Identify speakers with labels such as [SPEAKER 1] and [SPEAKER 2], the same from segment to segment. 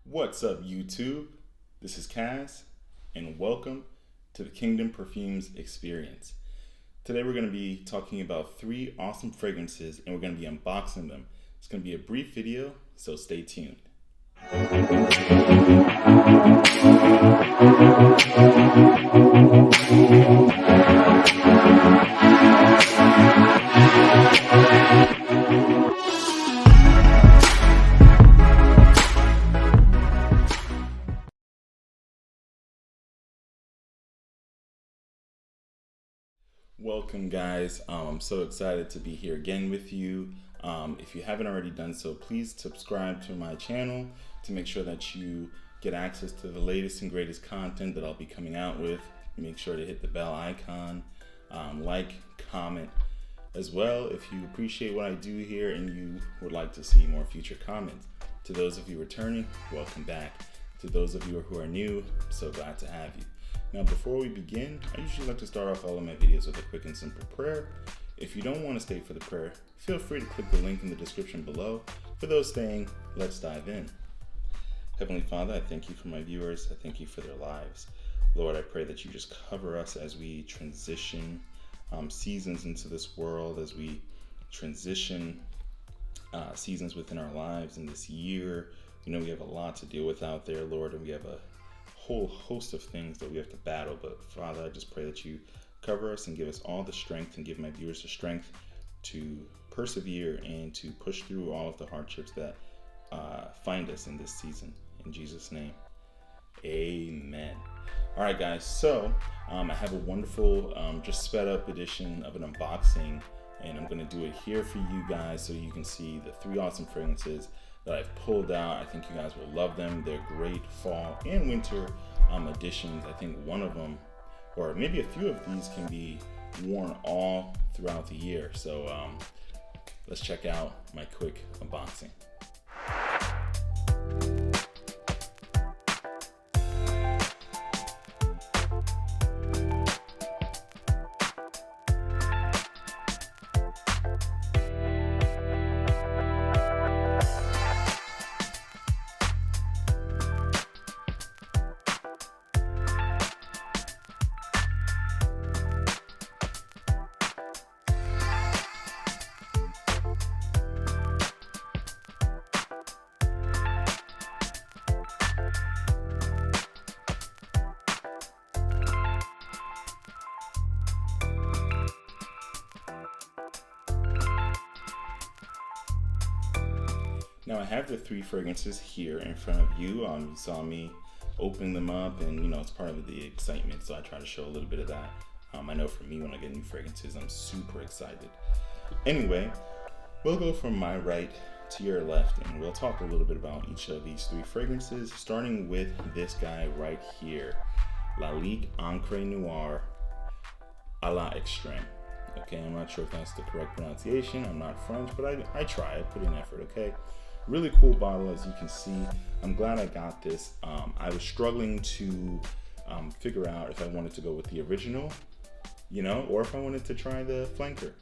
[SPEAKER 1] What's up, YouTube? This is Kaz, and welcome to the Kingdom Perfumes experience. Today we're going to be talking about 3 awesome fragrances, and we're going to be unboxing them. It's going to be a brief video, so stay tuned. Welcome, guys. I'm so excited to be here again with you. If you haven't already done so, please subscribe to my channel to make sure that you get access to the latest and greatest content that I'll be coming out with. Make sure to hit the bell icon, like, comment as well if you appreciate what I do here and you would like to see more future comments. To those of you returning, welcome back. To those of you who are new, I'm so glad to have you. Now, before we begin, I usually like to start off all of my videos with a quick and simple prayer. If you don't want to stay for the prayer, feel free to click the link in the description below. For those staying, let's dive in. Heavenly Father, I thank you for my viewers. I thank you for their lives. Lord, I pray that you just cover us as we transition seasons into this world, as we transition seasons within our lives in this year. You know, we have a lot to deal with out there, Lord, and we have a whole host of things that we have to battle. But Father, I just pray that you cover us and give us all the strength, and give my viewers the strength to persevere and to push through all of the hardships that find us in this season. In Jesus' name, amen. All right, guys, so I have a wonderful just sped up edition of an unboxing, and I'm going to do it here for you guys so you can see the 3 awesome fragrances that I've pulled out. I think you guys will love them. They're great fall and winter additions. I think one of them, or maybe a few of these, can be worn all throughout the year. So let's check out my quick unboxing. Now I have the 3 fragrances here in front of you. You saw me open them up, and you know, it's part of the excitement, so I try to show a little bit of that. I know for me, when I get new fragrances, I'm super excited. Anyway, we'll go from my right to your left, and we'll talk a little bit about each of these 3 fragrances, starting with this guy right here, Lalique Encre Noir à la Extrême. Okay, I'm not sure if that's the correct pronunciation. I'm not French, but I try. I put in effort, okay? Really cool bottle, as you can see. I'm glad I got this. I was struggling to figure out if I wanted to go with the original, you know, or if I wanted to try the flanker.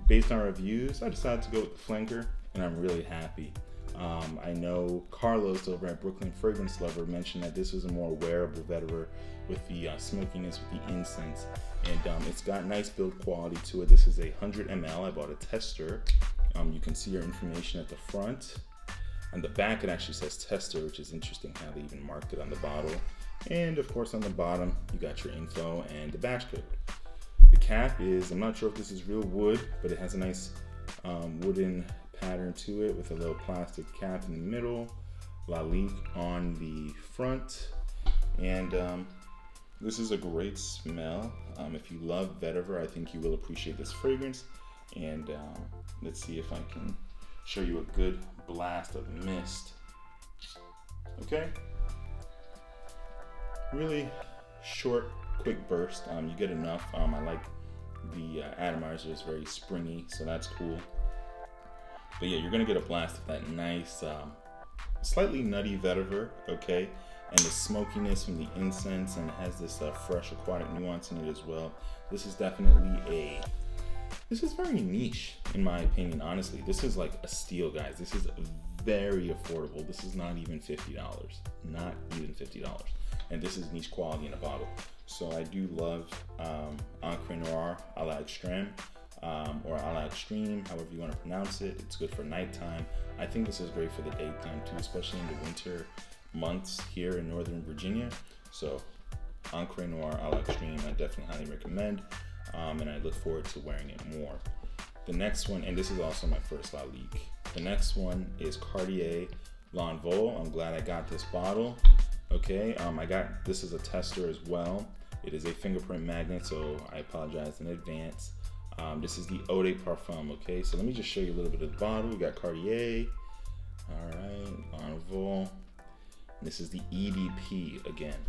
[SPEAKER 1] Based on reviews, I decided to go with the flanker, and I'm really happy. I know Carlos over at Brooklyn Fragrance Lover mentioned that this was a more wearable vetiver with the smokiness, with the incense, and it's got nice build quality to it. This is a 100 ml. I bought a tester. You can see your information at the front. On the back, it actually says tester, which is interesting how they even marked it on the bottle. And of course, on the bottom, you got your info and the batch code. The cap is, I'm not sure if this is real wood, but it has a nice wooden pattern to it with a little plastic cap in the middle, Lalique on the front, and this is a great smell. If you love vetiver, I think you will appreciate this fragrance. And let's see if I can show you a good blast of mist. Okay, really short, quick burst. You get enough. I like the atomizer is very springy, so that's cool. But yeah, you're gonna get a blast of that nice, slightly nutty vetiver, okay? And the smokiness from the incense, and it has this fresh aquatic nuance in it as well. This is definitely this is very niche, in my opinion, honestly. This is like a steal, guys. This is very affordable. This is not even $50, not even $50. And this is niche quality in a bottle. So I do love Encre Noir a la Extreme, or a la Extreme, however you want to pronounce it. It's good for nighttime. I think this is great for the daytime too, especially in the winter months here in Northern Virginia. So Encre Noir a la Extreme, I definitely highly recommend, and I look forward to wearing it more. The next one, and this is also my first La Ligue. The next one is Cartier L'Envol. I'm glad I got this bottle. Okay, this is a tester as well. It is a fingerprint magnet, so I apologize in advance. This is the Eau de Parfum, okay? So let me just show you a little bit of the bottle. We got Cartier, all right, L'Envol. This is the EDP again.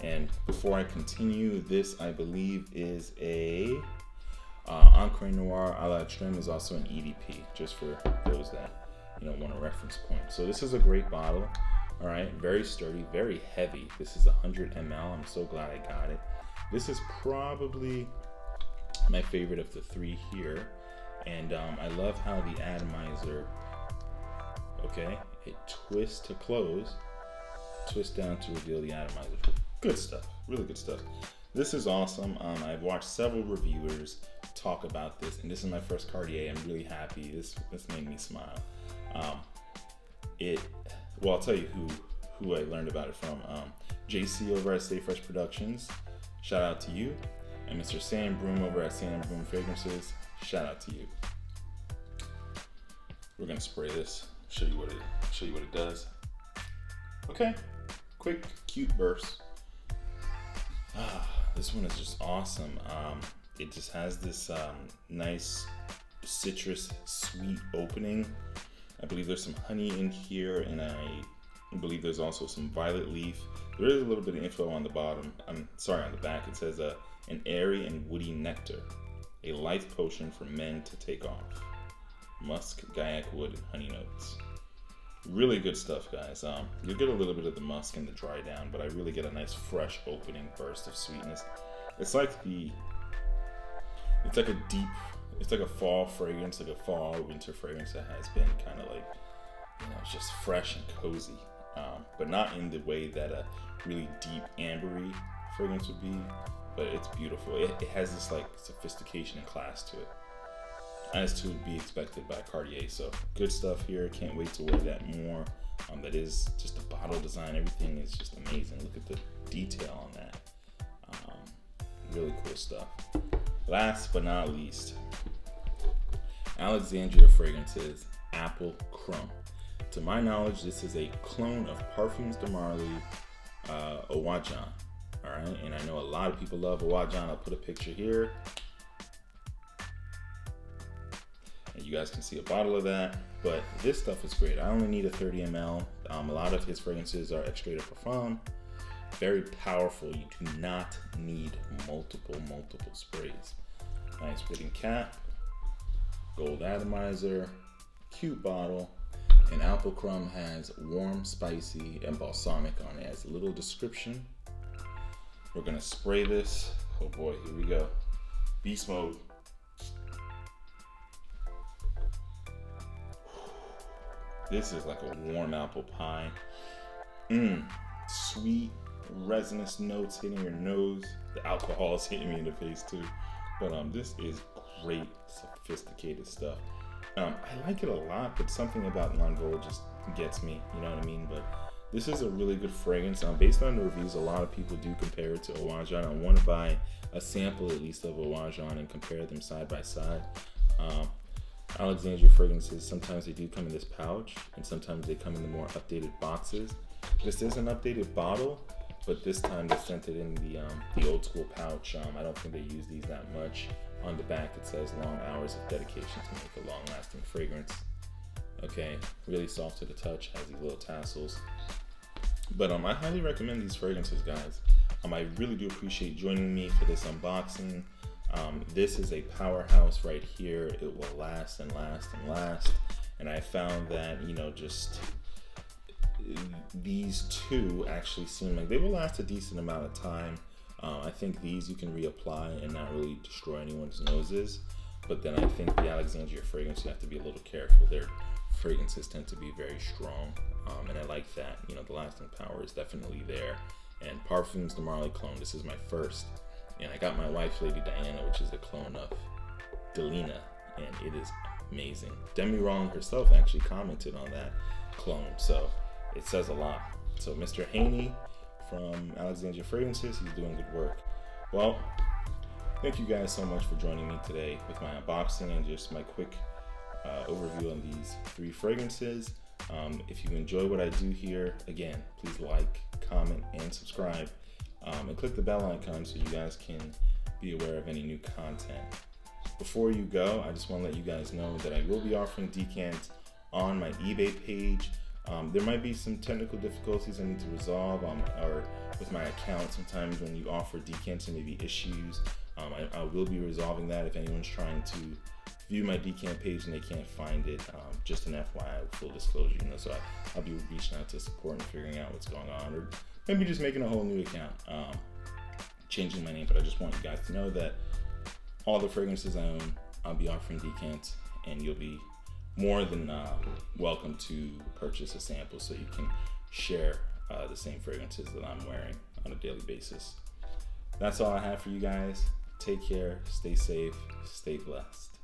[SPEAKER 1] And before I continue, this I believe is a Encre Noir a la Extreme is also an EDP, just for those that want a reference point. So this is a great bottle. All right, very sturdy, very heavy. This is 100 ml. I'm so glad I got it. This is probably my favorite of the three here. And I love how the atomizer, okay, it twists to close, twist down to reveal the atomizer. Good stuff, really good stuff. This is awesome. I've watched several reviewers talk about this, and this is my first Cartier. I'm really happy. This made me smile. Well, I'll tell you who I learned about it from. JC over at Stay Fresh Productions, shout out to you. And Mr. Sam Broom over at Sam Broom Fragrances, shout out to you. We're gonna spray this, show you what it does. Okay, quick, cute burst. This one is just awesome. It just has this nice citrus sweet opening. I believe there's some honey in here, and I believe there's also some violet leaf. There is a little bit of info on the bottom. On the back. It says an airy and woody nectar, a life potion for men to take off. Musk, gaiac wood, and honey notes. Really good stuff, guys. You'll get a little bit of the musk and the dry down, but I really get a nice fresh opening burst of sweetness. It's like a fall fragrance, like a fall winter fragrance that has been kind of like, it's just fresh and cozy, but not in the way that a really deep ambery fragrance would be, but it's beautiful. It has this like sophistication and class to it, as to be expected by Cartier. So good stuff here. Can't wait to wear that more. That is just the bottle design. Everything is just amazing. Look at the detail on that. Really cool stuff. Last but not least, Alexandria Fragrances Apple Crumb. To my knowledge, this is a clone of Perfumes de Marly Owajan. All right, and I know a lot of people love Owajan. I'll put a picture here, and you guys can see a bottle of that. But this stuff is great. I only need a 30 ml. A lot of his fragrances are extrait de parfum. Very powerful. You do not need multiple sprays. Nice wooden cap, gold atomizer, cute bottle, and Apple Crumb has warm, spicy, and balsamic on it. It has a little description. We're gonna spray this. Oh boy, here we go. Beast mode. This is like a warm apple pie. Sweet, resinous notes hitting your nose. The alcohol is hitting me in the face too. But this is great, sophisticated stuff. I like it a lot, but something about L'Envol just gets me, you know what I mean? But this is a really good fragrance. Based on the reviews, a lot of people do compare it to Owajan. I want to buy a sample at least of Owajan and compare them side by side. Alexandria Fragrances, sometimes they do come in this pouch, and sometimes they come in the more updated boxes. This is an updated bottle, but this time they sent it in the old school pouch. I don't think they use these that much. On the back it says long hours of dedication to make a long lasting fragrance. Okay, really soft to the touch, has these little tassels. But I highly recommend these fragrances, guys. I really do appreciate joining me for this unboxing. This is a powerhouse right here. It will last and last and last. And I found that, just these two actually seem like they will last a decent amount of time. I think these you can reapply and not really destroy anyone's noses. But then I think the Alexandria fragrance, you have to be a little careful. They're fragrances tend to be very strong, and I like that. You know, the lasting power is definitely there. And Perfumes, the Marley clone, this is my first. And I got my wife, Lady Diana, which is a clone of Delina, and it is amazing. Demi Rollin herself actually commented on that clone, so it says a lot. So Mr. Haney from Alexandria Fragrances, he's doing good work. Well, thank you guys so much for joining me today with my unboxing and just my quick overview on these 3 fragrances. If you enjoy what I do here, again, please like, comment, and subscribe. And click the bell icon so you guys can be aware of any new content. Before you go, I just want to let you guys know that I will be offering decants on my eBay page. There might be some technical difficulties I need to resolve or with my account. Sometimes when you offer decants, there may be issues. I will be resolving that if anyone's trying to view my decant page and they can't find it. Just an FYI, full disclosure, you know, so I'll be reaching out to support and figuring out what's going on, or maybe just making a whole new account, changing my name. But I just want you guys to know that all the fragrances I own, I'll be offering decants, and you'll be more than welcome to purchase a sample so you can share the same fragrances that I'm wearing on a daily basis. That's all I have for you guys. Take care, stay safe, stay blessed.